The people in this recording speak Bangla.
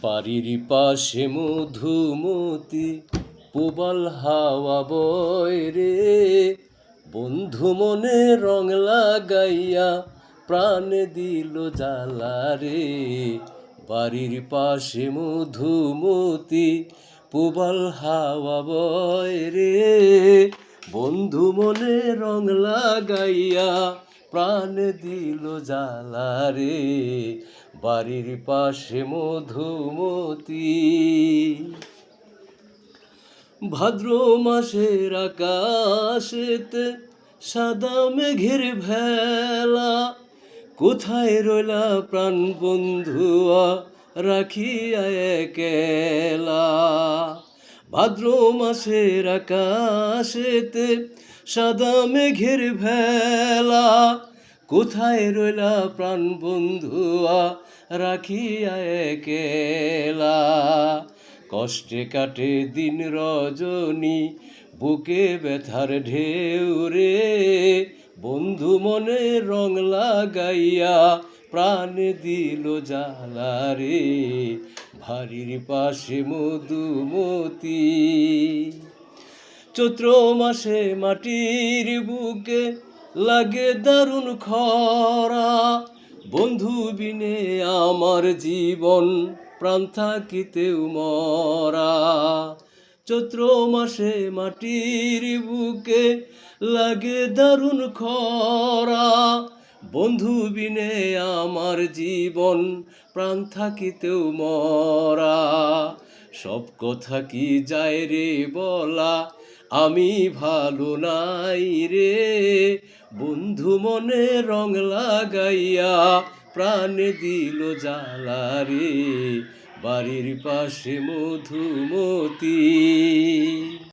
বাড়ির পাশে মধুমতি প্রবাল হাওয়া বয় রে, বন্ধু মনে রং লাগাইয়া প্রাণে দিল জ্বালা রে। বাড়ির পাশে মধুমতি প্রবাল হাওয়া বয় রে, বন্ধু মনে রং লাগাইয়া প্রাণে দিল জ্বালা রে। বাড়ির পাশে মধুমতি। ভাদ্র মাসের আকাশেতে সাদা মেঘের ভেলা, কোথায় রইলা প্রাণ বন্ধুয়া রাখিয়া একলা। ভাদ্র মাসের আকাশেতে সাদা মেঘের ভেলা, কোথায় রইলা প্রাণ বন্ধুয়া রাখিয়া একলা। কষ্টে কাটে দিন রজনী বুকে ব্যথার ঢেউ রে, বন্ধু মনে রং লাগাইয়া প্রাণে দিল জ্বালা রে। বাড়ির পাশে মধুমতি। চৈত্র মাসে মাটির বুকে লাগে দারুণ খরা, বন্ধু বিনে আমার জীবন প্রাণ থাকিতেও মরা। চৈত্র মাসে মাটির বুকে লাগে দারুণ খরা, বন্ধু বিনে আমার জীবন প্রাণ থাকিতেও মরা। সব কথা কি যায় রে বলা, আমি ভালো নাই রে, বন্ধু মনে রং লাগাইয়া প্রাণে দিল জ্বালা রে। বাড়ির পাশে মধুমতি।